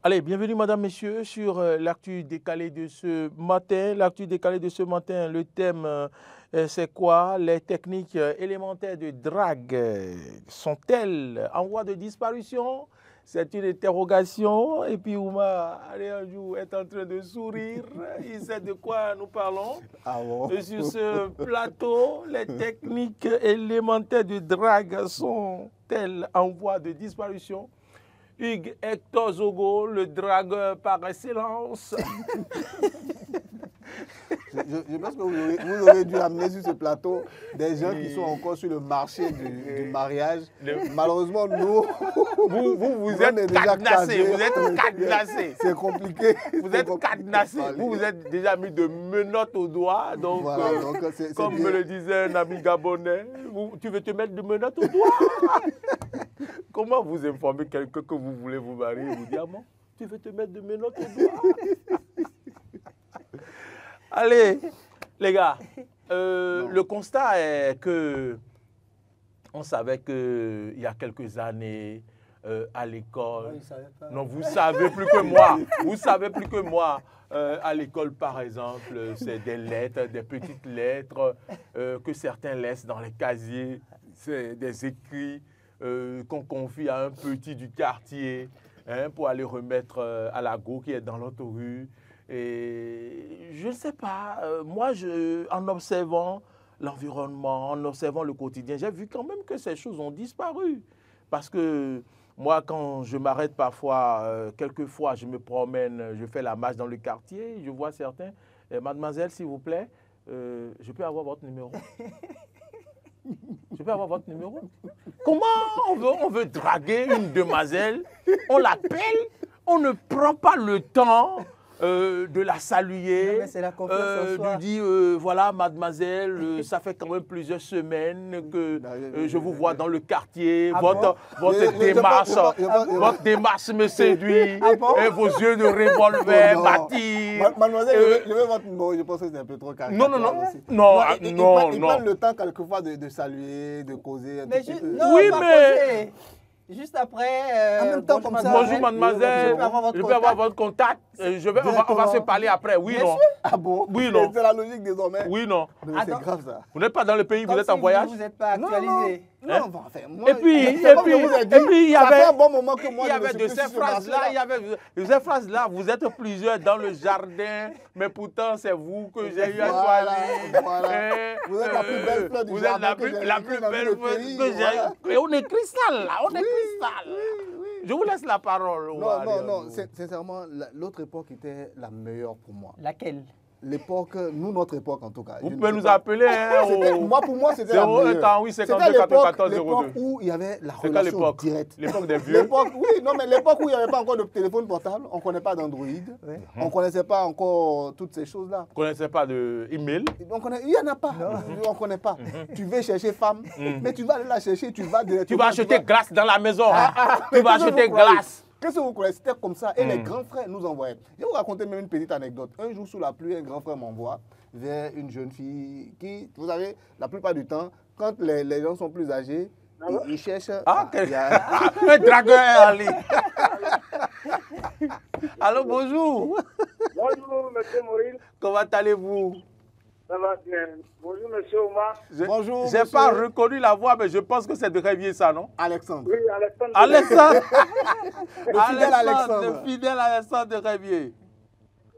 Allez, bienvenue madame, messieurs sur l'actu décalé de ce matin. L'actu décalé de ce matin, le thème c'est quoi? Les techniques élémentaires de drague sont-elles en voie de disparition? C'est une interrogation. Et puis Ouma, allez, un jour, est en train de sourire. Il sait de quoi nous parlons. Ah bon? Et sur ce plateau, les techniques élémentaires de drague sont-elles en voie de disparition? Hugues Hector Zogo, le dragueur par excellence. Je pense que vous aurez dû amener sur ce plateau des gens qui sont encore sur le marché du mariage. Malheureusement, nous, vous êtes cadenassés. Vous êtes cadenassés. C'est compliqué. Vous êtes cadenassés. Vous êtes déjà mis de menottes au doigt. Donc, voilà, comme me le disait un ami gabonais, tu veux te mettre de menottes au doigt? Comment vous informez quelqu'un que vous voulez vous marier et vous dire, ah, tu veux te mettre de menottes au doigt? Allez, les gars, le constat est que on savait qu'il y a quelques années, à l'école, non, vous savez plus que moi, vous savez plus que moi, à l'école par exemple, c'est des lettres, des petites lettres que certains laissent dans les casiers, c'est des écrits qu'on confie à un petit du quartier pour aller remettre à la go qui est dans l'autre rue. Et je ne sais pas, moi, en observant l'environnement, en observant le quotidien, j'ai vu quand même que ces choses ont disparu. Parce que moi, quand je m'arrête parfois, quelquefois, je me promène, je fais la marche dans le quartier, je vois certains, mademoiselle, s'il vous plaît, je peux avoir votre numéro? Je peux avoir votre numéro? Comment on veut draguer une demoiselle? On l'appelle, on ne prend pas le temps de la saluer, de dire voilà mademoiselle, ça fait quand même plusieurs semaines que je vous vois dans le quartier, votre démarche me séduit, et vos yeux de revolver m'attirent. Mademoiselle, je veux votre numéro, je pense que c'est un peu trop carré. Non. Ils prennent le temps quelquefois de saluer, de causer. Oui, mais... Juste après, en même temps, comme ça, bonjour mademoiselle, je peux avoir votre contact. On va se parler après, oui, non? Ah bon? Oui, non? C'est la logique désormais. Oui, non? C'est grave ça. Vous n'êtes pas dans le pays, vous êtes en voyage? Vous n'êtes pas actualisé. Non, enfin, moi, et puis, il y avait un bon moment que moi, il y avait de ces phrases-là, vous êtes plusieurs dans le jardin, mais pourtant c'est vous que j'ai eu à choisir. Voilà. Vous êtes la plus belle fleur du jardin. Vous êtes la plus belle fleur que j'ai. Et on est cristal là, on est cristal. Je vous laisse la parole. Non, sincèrement, l'autre époque était la meilleure pour moi. Laquelle? L'époque, notre époque en tout cas. Vous pouvez nous appeler. Pour moi, c'était la meilleure. C'était l'époque où il y avait la relation directe. L'époque des vieux. Mais l'époque où il n'y avait pas encore de téléphone portable, on ne connaissait pas d'Android, on ne connaissait pas encore toutes ces choses-là. On ne connaissait pas d'email. Il n'y en a pas. On ne connaît pas. Tu veux chercher femme, mais tu vas aller la chercher, tu vas directement. Tu vas acheter glace dans la maison. Tu vas acheter glace. Qu'est-ce que vous croyez? C'était comme ça. Et les grands frères nous envoyaient. Je vais vous raconter même une petite anecdote. Un jour, sous la pluie, un grand frère m'envoie vers une jeune fille qui, vous savez, la plupart du temps, quand les gens sont plus âgés, ils cherchent... Un dragueur, Ali. Allô, bonjour. Bonjour, monsieur Maurice. Comment allez-vous? Ça va bien. Bonjour, monsieur Omar. Bonjour, je n'ai pas reconnu la voix, mais je pense que c'est de Révier, ça, non? Alexandre. Oui, Alexandre. Le fidèle Alexandre de Révier.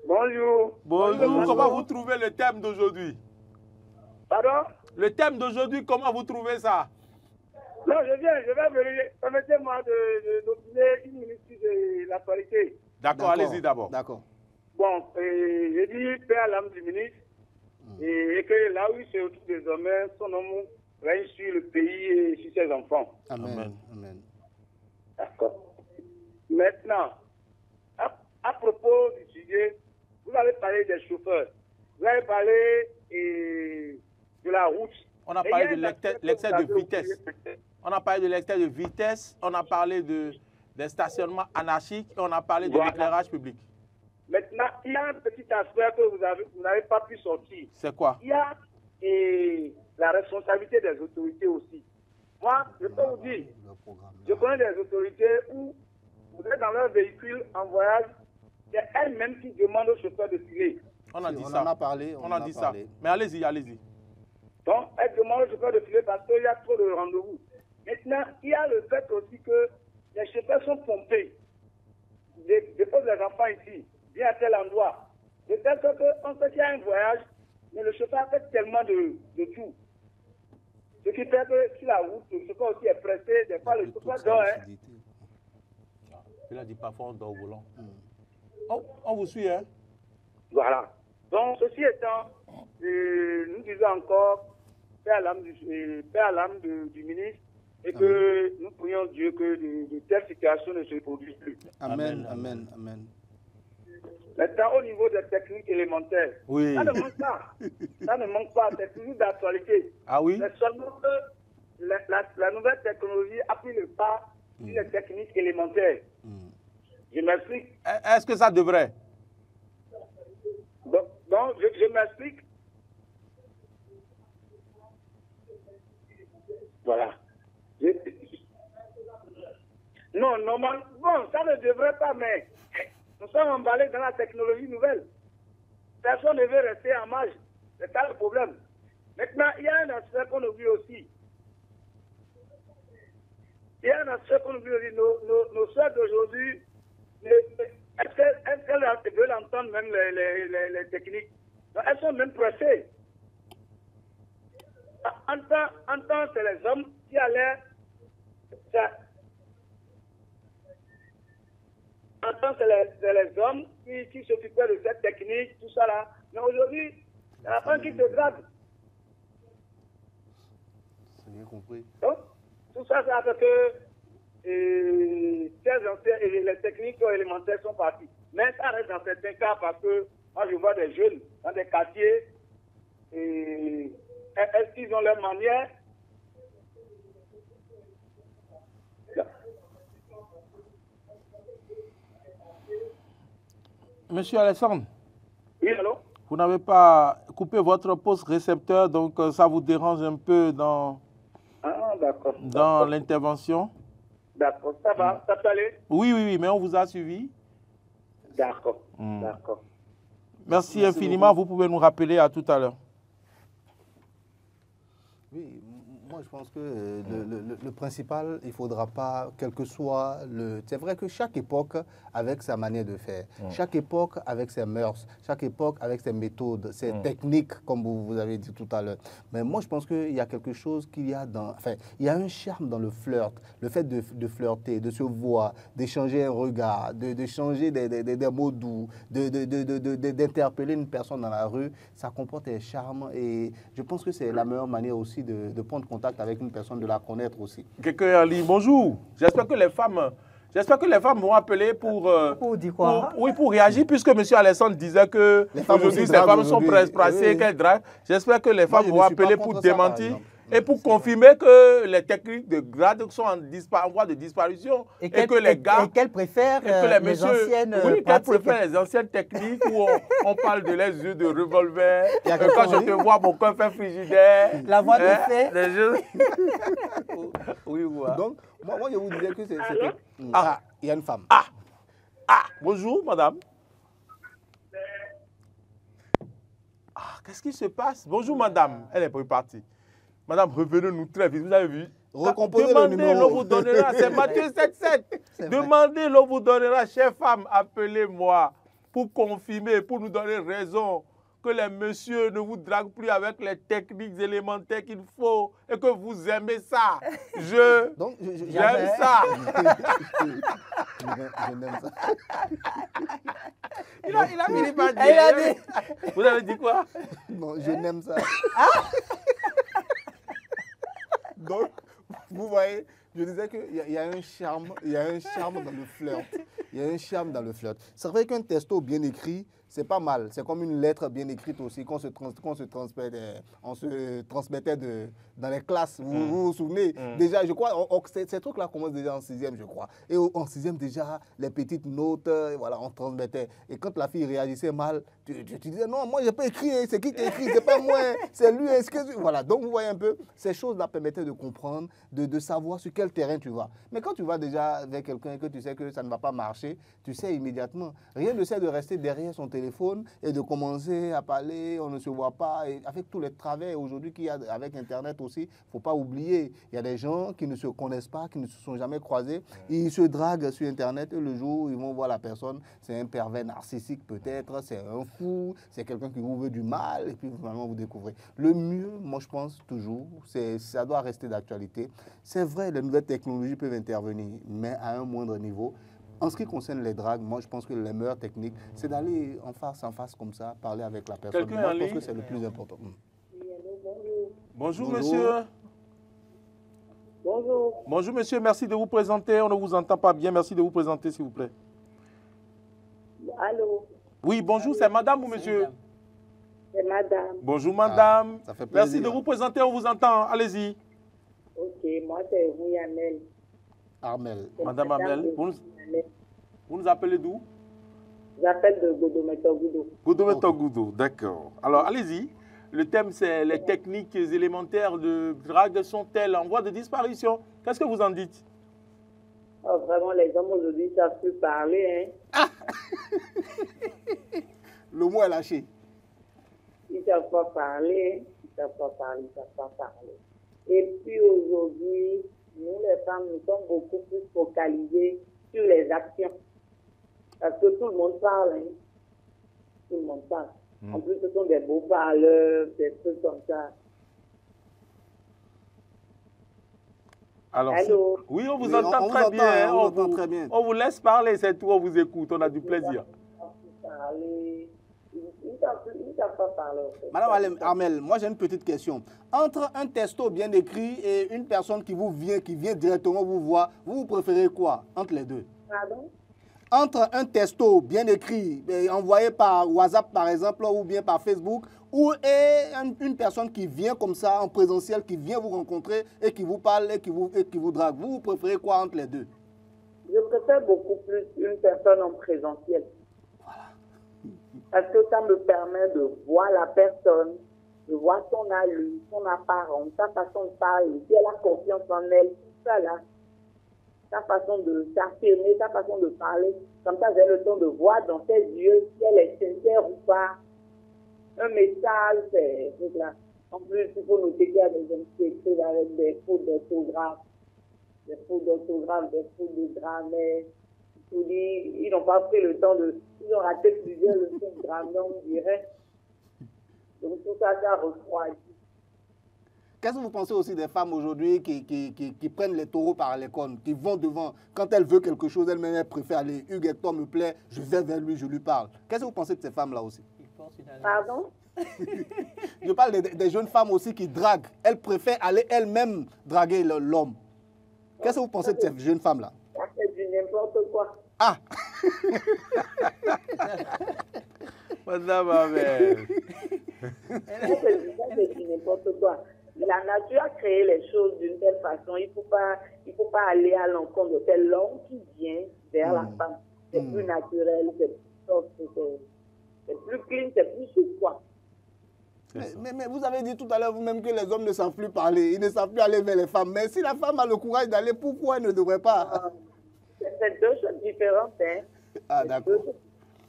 Bonjour. Bonjour. Comment vous trouvez le thème d'aujourd'hui? Pardon? Le thème d'aujourd'hui, comment vous trouvez ça? Non, je vais venir. Permettez-moi d'opiner une minute de l'actualité. D'accord, allez-y d'abord. D'accord. Bon, j'ai dit paix à l'âme du ministre. Et que là où il se retrouve désormais, son nom règne sur le pays et sur ses enfants. Amen. D'accord. Maintenant, à propos du sujet, vous avez parlé des chauffeurs, vous avez parlé de la route. On a parlé de l'excès de vitesse. On a parlé de l'excès de vitesse, on a parlé des stationnements anarchiques et on a parlé de l'éclairage public. Maintenant, il y a un petit aspect que vous n'avez pas pu sortir. C'est quoi? Il y a la responsabilité des autorités aussi. Moi, je peux vous dire, je connais des autorités où vous êtes dans leur véhicule en voyage, c'est elle-même qui demande au chauffeur de filer. On a dit on ça. en a parlé. On a dit ça. Mais allez-y, allez-y. Donc, elle demande au chauffeur de filer parce qu'il y a trop de rendez-vous. Maintenant, il y a le fait aussi que les chauffeurs sont pompés. Dépose les enfants ici, viens à tel endroit. De telle sorte qu'on sait qu'il y a un voyage, mais le chauffeur fait tellement de tout. Ce qui fait que sur la route, le chauffeur aussi est pressé. Des fois, le chauffeur dort. Il a dit parfois on dort au volant. On vous suit, hein? Voilà. Donc, ceci étant, nous disons encore, paix à l'âme du ministre, et que nous prions Dieu que de telles situations ne se produisent plus. Amen, amen, amen. Maintenant, au niveau des techniques élémentaires, oui. Ça ne manque pas. Ça ne manque pas, c'est toujours d'actualité. Ah oui? C'est seulement que la nouvelle technologie a pris le pas sur les techniques élémentaires. Je m'explique. Est-ce que ça devrait? Donc je m'explique. Voilà. Non, normalement, bon, ça ne devrait pas, mais nous sommes emballés dans la technologie nouvelle. Personne ne veut rester en marge. C'est ça le problème. Maintenant, il y a un aspect qu'on oublie aussi. Nos soeurs d'aujourd'hui, est-ce qu'elles veulent entendre même les techniques? Non, elles sont même pressées. En temps, c'est les hommes qui allaient... En temps, c'est les hommes qui s'occupaient de cette technique, tout ça là. Mais aujourd'hui, c'est la femme qui se grade. C'est bien compris. Donc, tout ça, ça fait que les techniques élémentaires sont parties. Mais ça reste dans certains cas parce que moi, je vois des jeunes dans des quartiers, est-ce qu'ils ont leur manière? Monsieur Alexandre. Oui, allô? Vous n'avez pas coupé votre poste récepteur, donc ça vous dérange un peu dans l'intervention? D'accord, ça va, ça peut aller? Oui, mais on vous a suivi. D'accord, d'accord. Merci infiniment, beaucoup. Vous pouvez nous rappeler à tout à l'heure. Oui, moi je pense que le principal, il ne faudra pas, quel que soit le... C'est vrai que chaque époque avec sa manière de faire, chaque époque avec ses mœurs, chaque époque avec ses méthodes, ses techniques, comme vous avez dit tout à l'heure. Mais moi je pense qu'il y a quelque chose qu'il y a dans... Enfin, il y a un charme dans le flirt, le fait de flirter, de se voir, d'échanger un regard, d'échanger des mots doux, d'interpeller une personne dans la rue, ça comporte un charme et je pense que c'est la meilleure manière aussi de prendre contact avec une personne, de la connaître aussi. Quelqu'un a dit bonjour. J'espère que les femmes vont appeler pour dire quoi? pour réagir, puisque M. Alexandre disait que aujourd'hui, ces femmes sont pressées, qu'elles draguent. J'espère que les femmes vont appeler pour démentir et pour confirmer que les techniques de grade sont en voie de disparition et que les gars... Et qu'elles préfèrent les anciennes qu'elles préfèrent les anciennes techniques où on parle de les yeux de revolver. Quand je te vois, mon cœur fait frigidaire. La voix de fait. Oui. Donc, moi, je vous disais que c'était... il y a une femme. Bonjour, madame. Qu'est-ce qui se passe? Bonjour, madame. Elle est pas partie. Madame, revenez-nous très vite. Vous avez vu? Recomposez le numéro. Demandez, l'on vous donnera. C'est Matthieu 7,7. Demandez, l'on vous donnera. Chère femme, appelez-moi pour confirmer, pour nous donner raison que les messieurs ne vous draguent plus avec les techniques élémentaires qu'il faut et que vous aimez ça. J'aime ça. Je n'aime ça. Il a fini par dire. Vous avez dit quoi? Non, je n'aime ça. Donc, vous voyez, je disais qu'il y a un charme dans le flirt. Il y a un charme dans le flirt. C'est vrai qu'un texto bien écrit, c'est pas mal. C'est comme une lettre bien écrite aussi qu'on se transmettait dans les classes. Vous vous souvenez? Déjà, je crois, ces trucs-là commencent déjà en 6e, je crois. Et en 6e, déjà, les petites notes, voilà, on transmettait. Et quand la fille réagissait mal, tu disais, non, moi, je n'ai pas écrit, hein, c'est qui qui a écrit? C'est pas moi, c'est lui. Voilà, donc vous voyez un peu, ces choses-là permettaient de comprendre, de savoir sur quel terrain tu vas. Mais quand tu vas déjà avec quelqu'un et que tu sais que ça ne va pas marcher, tu sais immédiatement. Rien ne sert de rester derrière son téléphone et de commencer à parler, on ne se voit pas. Et avec tous les travers aujourd'hui qu'il y a avec Internet aussi, il ne faut pas oublier, il y a des gens qui ne se connaissent pas, qui ne se sont jamais croisés, ils se draguent sur Internet et le jour où ils vont voir la personne, c'est un pervers narcissique peut-être, c'est un fou, c'est quelqu'un qui vous veut du mal et puis finalement vous découvrez. Le mieux, moi je pense toujours, ça doit rester d'actualité. C'est vrai, les nouvelles technologies peuvent intervenir, mais à un moindre niveau. En ce qui concerne les dragues, moi je pense que les meilleures techniques, c'est d'aller en face comme ça, parler avec la personne. Moi, je pense que c'est le plus important. Bonjour monsieur. Bonjour. Bonjour monsieur, merci de vous présenter. On ne vous entend pas bien, merci de vous présenter s'il vous plaît. Allô? Oui, bonjour, c'est madame ou monsieur? C'est madame. Bonjour madame. Ça fait plaisir. Merci de vous présenter, on vous entend. Allez-y. Ok, moi c'est vous, Amel. Armel. Madame Amel, vous nous appelez d'où? J'appelle de Godometo-Goudo. Godometo-Goudo, d'accord. Alors allez-y. Le thème c'est les techniques élémentaires de drague sont-elles en voie de disparition? Qu'est-ce que vous en dites? Oh, vraiment, les hommes aujourd'hui ne savent plus parler. Hein? Le mot est lâché. Ils ne savent pas parler. Ils ne savent pas parler. Ils ne savent pas parler. Et puis aujourd'hui, nous les femmes, nous sommes beaucoup plus focalisées sur les actions. Parce que tout le monde parle. Hein? Tout le monde parle. En plus, ce sont des beaux parleurs, des trucs comme ça. Alors, allô? Oui, on vous entend très bien. On vous laisse parler, c'est tout, on vous écoute, on a du plaisir. Ils ne savent pas parler. En fait. Madame Armel, moi j'ai une petite question. Entre un texto bien écrit et une personne qui vient directement vous voir, vous préférez quoi entre les deux? Pardon? Entre un texto bien écrit, envoyé par WhatsApp par exemple, ou bien par Facebook, et une personne qui vient comme ça en présentiel, qui vient vous rencontrer et qui vous parle et qui vous drague, vous préférez quoi entre les deux? Je préfère beaucoup plus une personne en présentiel. Voilà. Parce que ça me permet de voir la personne, de voir son allure, son apparence, sa façon de parler, si elle a confiance en elle, tout ça là. Sa façon de s'affirmer, sa façon de parler. Comme ça, j'ai le temps de voir dans ses yeux si elle est sincère ou pas. Un message, c'est là. En plus, il faut noter qu'il y a des gens qui écrivent avec des fautes d'orthographe, des fautes de grammaire. Ils n'ont pas pris le temps de... Ils ont raté plusieurs leçons de grammaire, on dirait. Donc tout ça, ça refroidit. Qu'est-ce que vous pensez aussi des femmes aujourd'hui qui prennent les taureaux par les cornes, qui vont devant, quand elle veut quelque chose, elle-même elle préfère aller, Hugues Hector me plaît, je vais vers lui, je lui parle. Qu'est-ce que vous pensez de ces femmes-là aussi? Pardon? Je parle des jeunes femmes aussi qui draguent. Elles préfèrent aller elles-mêmes draguer l'homme. Qu'est-ce que vous pensez de ces jeunes femmes-là? Ça fait du n'importe quoi. Ah! Madame Amel. Ça c'est du n'importe quoi. La nature a créé les choses d'une telle façon. Il faut pas aller à l'encontre de tel homme qui vient vers la femme. C'est plus naturel, c'est plus soft, c'est plus clean, c'est plus souple, quoi. Mais vous avez dit tout à l'heure vous-même que les hommes ne savent plus parler, ils ne savent plus aller vers les femmes. Mais si la femme a le courage d'aller, pourquoi elle ne devrait pas? C'est deux choses différentes. Hein. Ah, d'accord.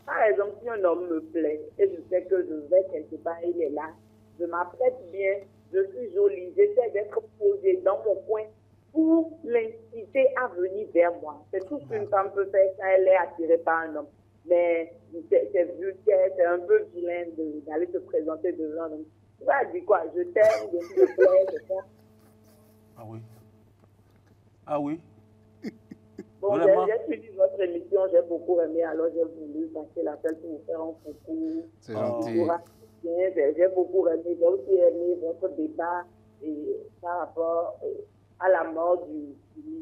Par exemple, si un homme me plaît et je sais que je vais quelque part, il est là, je m'apprête bien, je suis jolie, j'essaie d'être posée dans mon coin pour l'inciter à venir vers moi. C'est tout ce qu'une femme peut faire quand elle est attirée par un homme. Mais c'est vulgaire, c'est un peu vilain d'aller se présenter devant un homme. Tu vas dire quoi? Je t'aime, je te plais, c'est ça. Ah oui. Ah oui. Bon, j'ai suivi votre émission, j'ai beaucoup aimé, alors j'ai voulu passer l'appel pour vous faire un coucou. C'est gentil. J'ai beaucoup aimé, j'ai aussi aimé votre débat par rapport à la mort du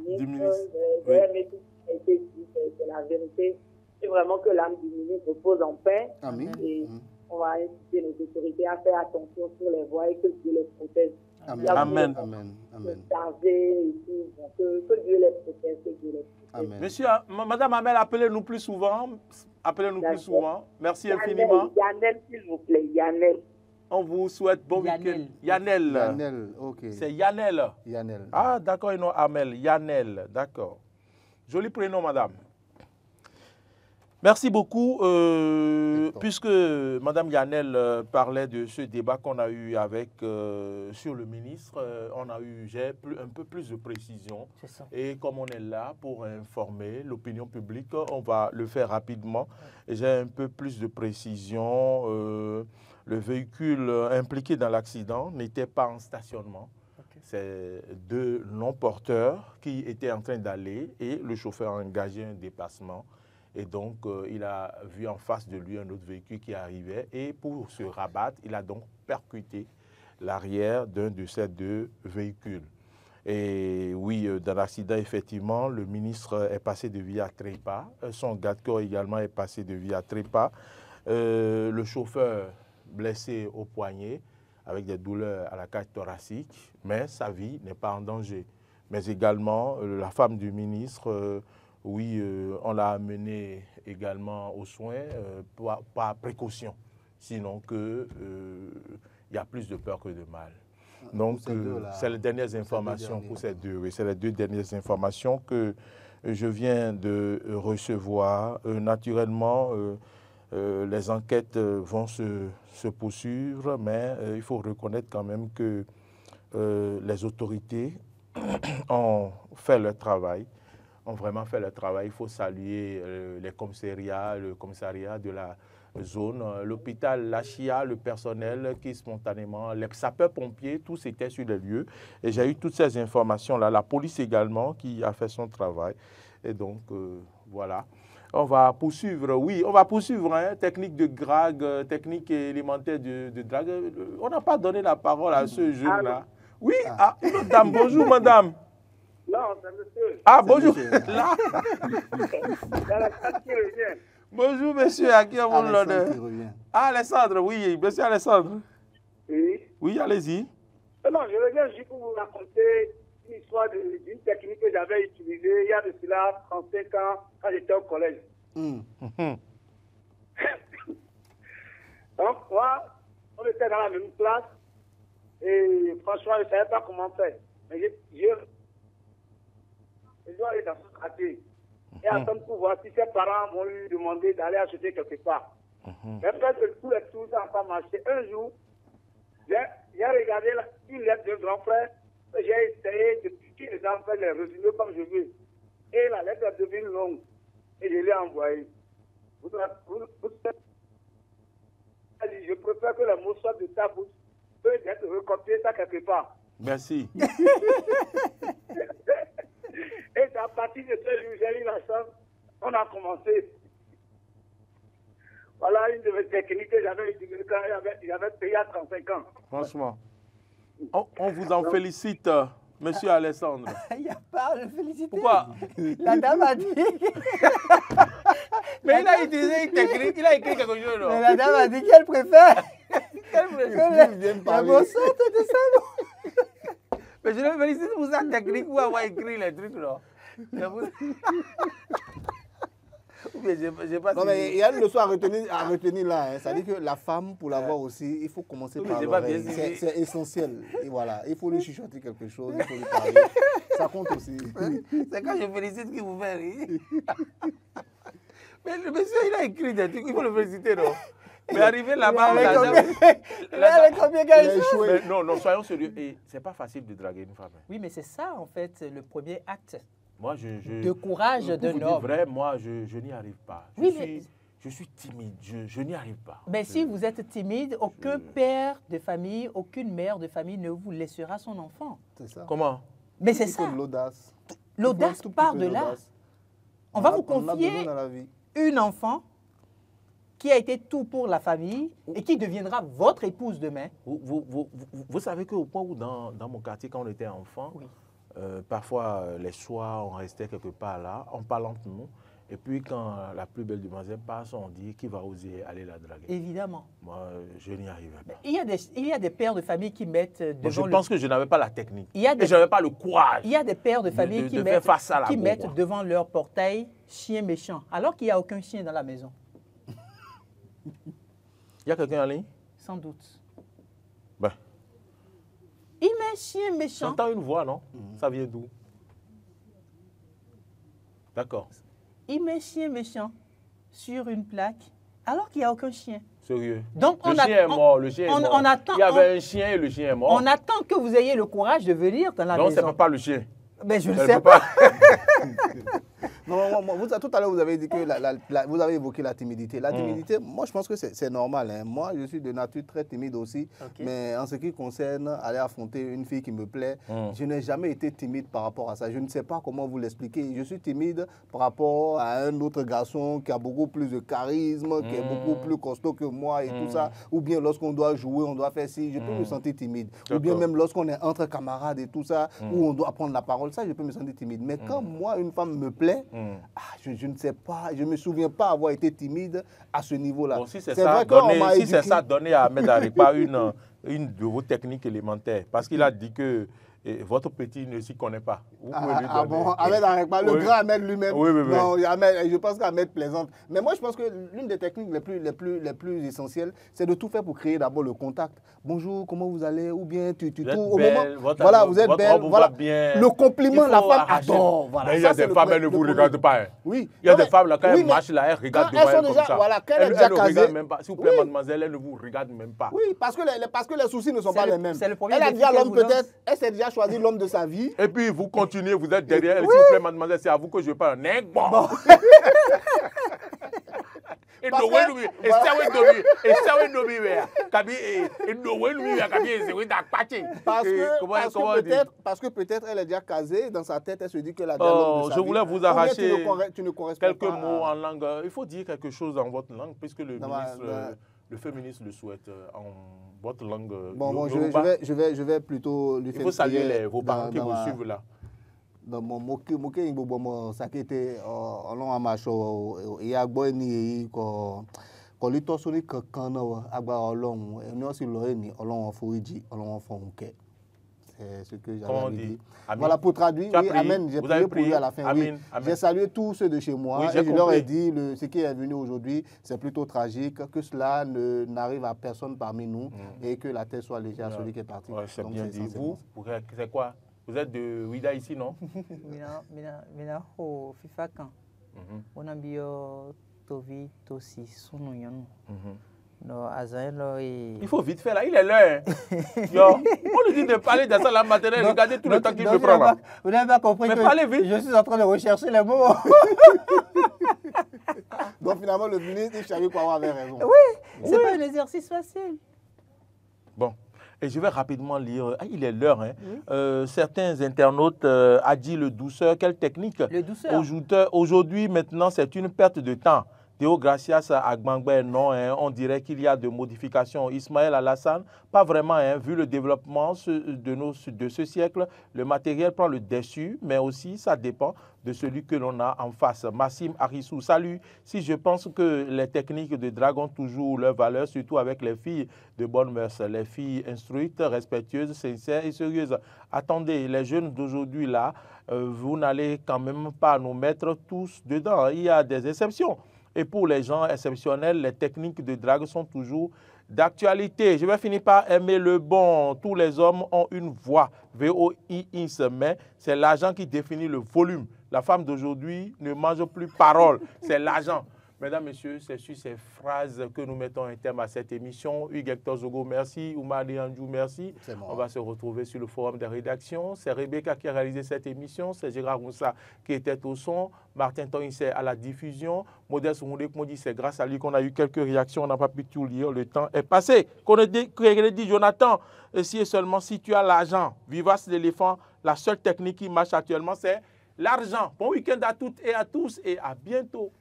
ministre. J'ai aimé tout a été dit, c'est la vérité. C'est vraiment que l'âme du ministre repose en paix. Amen. Et on va inciter les autorités à faire attention sur les voies et que Dieu les protège. Amen. Amen. Amen. Amen. Que Dieu les protège, que Dieu les protège. Amen. Monsieur, Madame Amel, appelez-nous plus souvent. Appelez-nous plus souvent. Merci infiniment. Yannel, s'il vous plaît, Yannel. On vous souhaite bon week-end. Yannel. Yannel, ok. C'est Yannel. Yannel. Ah, d'accord, et non Amel. Yannel, d'accord. Joli prénom, madame. Merci beaucoup. Puisque Madame Yannel parlait de ce débat qu'on a eu avec sur le ministre, j'ai un peu plus de précision. Et comme on est là pour informer l'opinion publique, on va le faire rapidement. J'ai un peu plus de précision. Le véhicule impliqué dans l'accident n'était pas en stationnement. C'est deux non-porteurs qui étaient en train d'aller et le chauffeur a engagé un dépassement. Et donc, il a vu en face de lui un autre véhicule qui arrivait. Et pour se rabattre, il a donc percuté l'arrière d'un de ces deux véhicules. Et oui, dans l'accident, effectivement, le ministre est passé de vie à trépas. Son garde de corps également est passé de vie à trépas. Le chauffeur blessé au poignet avec des douleurs à la cage thoracique, mais sa vie n'est pas en danger. Mais également, la femme du ministre... oui, on l'a amené également aux soins par précaution, sinon il y a plus de peur que de mal. Donc, c'est les dernières informations pour ces deux. Oui, c'est les deux dernières informations que je viens de recevoir. Naturellement, les enquêtes vont se poursuivre, mais il faut reconnaître quand même que les autorités ont fait leur travail. Ont vraiment fait le travail. Il faut saluer les commissariats, le commissariat de la zone, l'hôpital, la chia, le personnel qui spontanément, les sapeurs-pompiers, tous étaient sur les lieux. Et j'ai eu toutes ces informations-là. La police également qui a fait son travail. Et donc, voilà. On va poursuivre, oui, on va poursuivre, hein, technique de drague, technique élémentaire de drague. On n'a pas donné la parole à ce jeune-là. Oui, ah, une autre dame, bonjour madame. Non, c'est monsieur. Ah, bonjour. Monsieur. Là. Bonjour, monsieur. À qui on vous l'honneur? Ah, Alessandre, oui. Monsieur Alessandre. Oui. Oui, allez-y. Non, je reviens juste pour vous raconter une histoire d'une technique que j'avais utilisée il y a de cela 35 ans quand j'étais au collège. Donc, moi, on était dans la même classe et franchement, je ne savais pas comment faire. Mais je dois aller dans ce quartier et attendre pour voir si ses parents vont lui demander d'aller acheter quelque part. Mais presque tous les tours n'ont pas marché. Un jour, j'ai regardé une lettre de grand frère et j'ai essayé de piquer les enfants, les résumer comme je veux. Et la lettre est devenue longue et je l'ai envoyée. Je préfère que les mots soient de ta bouche, peut-être recopier ça quelque part. Merci. Et à partir de ce jour, j'ai eu la chance, on a commencé. Voilà une de mes techniques que j'avais utilisées quand j'avais payé à 35 ans. Franchement, on vous en félicite, monsieur Alessandre. Il n'y a pas de féliciter. Pourquoi? La dame a dit. Mais il a utilisé une technique, il a écrit quelque chose. Non? Mais la dame a dit qu'elle préfère. Qu'elle préfère. La bossette de ça. Mais je le félicite pour sa technique pour avoir écrit les trucs, là. Non, mais il y a une leçon à retenir là. Hein. Ça dit que la femme, pour l'avoir aussi, il faut commencer par l'oreille. C'est essentiel. Et voilà, il faut lui chuchoter quelque chose, il faut lui parler. Ça compte aussi. C'est quand je félicite qu'il vous fait rire. Mais le monsieur, il a écrit des trucs, il faut le féliciter, non? Mais arrivé là-bas, non, soyons sérieux. Et c'est pas facile de draguer une femme. Oui, mais c'est ça, en fait, le premier acte. Moi, de courage d'un homme. Vrai, moi, je n'y arrive pas. Je suis timide, je n'y arrive pas. Mais si vous êtes timide, aucun père de famille, aucune mère de famille ne vous laissera son enfant. C'est ça. Comment? Mais c'est ça. L'audace. L'audace part de là. On va vous confier une enfant qui a été tout pour la famille et qui deviendra votre épouse demain. Vous savez qu'au point où dans mon quartier, quand on était enfant, oui. parfois, les soirs, on restait quelque part là, on parle entre nous. Et puis, quand la plus belle demoiselle passe, on dit qui va oser aller la draguer. Évidemment. Moi, je n'y arrivais pas. Il y a des pères de famille qui mettent devant je pense que je n'avais pas la technique. Et je n'avais pas le courage. Il y a des pères de famille qui mettent devant leur portail chien méchant, alors qu'il n'y a aucun chien dans la maison. Il y a quelqu'un en ligne? Sans doute. Ben. Il met chien méchant. J'entends une voix, non? Ça vient d'où? D'accord. Il met chien méchant sur une plaque alors qu'il n'y a aucun chien. Sérieux? Donc le chien est mort, le chien est mort. Il y avait un chien et le chien est mort. On attend que vous ayez le courage de venir dans la maison. Non, c'est pas le chien. Mais je ne sais pas. Non, tout à l'heure, vous avez dit que vous avez évoqué la timidité. La timidité, moi, je pense que c'est normal. Hein. Moi, je suis de nature très timide aussi. Okay. Mais en ce qui concerne aller affronter une fille qui me plaît, je n'ai jamais été timide par rapport à ça. Je ne sais pas comment vous l'expliquer. Je suis timide par rapport à un autre garçon qui a beaucoup plus de charisme, qui est beaucoup plus costaud que moi et tout ça. Ou bien lorsqu'on doit jouer, on doit faire ci, je peux me sentir timide. Ou bien même lorsqu'on est entre camarades et tout ça, où on doit prendre la parole, ça, je peux me sentir timide. Mais quand moi, une femme me plaît, je ne sais pas, je ne me souviens pas avoir été timide à ce niveau-là. Bon, si c'est ça, donnez à Ahmed Arepa une de vos techniques élémentaires. Parce qu'il a dit que votre petit ne s'y connaît pas. Bon, Ahmed Arepa, le grand Ahmed lui-même. Oui. Non, je pense qu'Ahmed plaisante. Mais moi, je pense que l'une des techniques les plus essentielles, c'est de tout faire pour créer d'abord le contact. Bonjour, comment vous allez? Ou bien tu vous êtes au belle, moment, voilà, vous êtes belle. Voilà. Bien. Le compliment, la femme adore. Voilà. Mais il y a des femmes, elles ne vous regardent pas. Hein. Oui. Il y a des femmes, là, quand elles marchent là, elles regardent devant elles comme ça. Voilà, quand elles ne regardent même pas. S'il vous plaît, mademoiselle, elles ne vous regardent même pas. Oui, parce que les soucis ne sont pas les mêmes. Elle a déjà l'homme peut-être, elle s'est déjà choisi l'homme de sa vie. Et puis vous continuez, vous êtes derrière elle. S'il vous plaît, mademoiselle, c'est à vous que je parle. Bon. Parce que peut-être elle est déjà casée, dans sa tête, elle se dit que la je voulais vous arracher quelques mots en langue. Il faut dire quelque chose dans votre langue, puisque le feu ministre le souhaite en votre langue. Bon, je vais plutôt lui faire. Il faut saluer vos parents qui vous suivent là. Dans mon moqué ça qui était en macho et à boire ni quand lui tosoni quand agba olorun ni o si lo ni olorun foríjì olorun fonke. C'est ce que j'avais dit. Voilà, pour traduire, oui, Amen, j'ai prié pour lui à la fin. Amen, oui. J'ai salué tous ceux de chez moi et je leur ai dit, ce qui est venu aujourd'hui, c'est plutôt tragique, que cela n'arrive à personne parmi nous et que la terre soit légère à celui qui est parti. Ouais, c'est bien dit. Vous, c'est quoi? Vous êtes de Ouida ici, non? Mina ho FIFA kan. On a bio tovi tosi sunu yanu. No azaelo et. Il faut vite faire là, il est là. On lui dit de parler de ça la maternelle, regardez tout le temps qu'il me prend là. Vous n'avez pas compris que parlez vite. Je suis en train de rechercher les mots. Donc finalement le ministre Chabi Kwawa avait raison. Oui, c'est pas un exercice facile. Bon. Et je vais rapidement lire. Ah, il est l'heure. Hein. Certains internautes a dit le douceur. Quelle technique? Le douceur. Aujourd'hui, maintenant, c'est une perte de temps. Théo Gracias Agbangbe, non, hein, on dirait qu'il y a de modifications. Ismaël Alassane, pas vraiment, hein, vu le développement de ce siècle, le matériel prend le dessus, mais aussi ça dépend de celui que l'on a en face. Massim Arissou, salut. Si je pense que les techniques de drague ont toujours leur valeur, surtout avec les filles de bonne mœurs, les filles instruites, respectueuses, sincères et sérieuses. Attendez, les jeunes d'aujourd'hui là, vous n'allez quand même pas nous mettre tous dedans. Il y a des exceptions. Et pour les gens exceptionnels, les techniques de drague sont toujours d'actualité. Je vais finir par aimer le bon. Tous les hommes ont une voix, V-O-I-I-S, mais c'est l'argent qui définit le volume. La femme d'aujourd'hui ne mange plus parole, c'est l'argent. Mesdames, Messieurs, c'est sur ces phrases que nous mettons un terme à cette émission. Hugues Hector Zogo, merci. Oumar Diandjou, merci. On va se retrouver sur le forum de rédaction. C'est Rebecca qui a réalisé cette émission. C'est Gérard Roussa qui était au son. Martin Toïnse à la diffusion. Modeste Moudek dit c'est grâce à lui qu'on a eu quelques réactions. On n'a pas pu tout lire. Le temps est passé. Qu'on a dit, Jonathan, si et seulement si tu as l'argent, vivace l'éléphant, la seule technique qui marche actuellement, c'est l'argent. Bon week-end à toutes et à tous et à bientôt.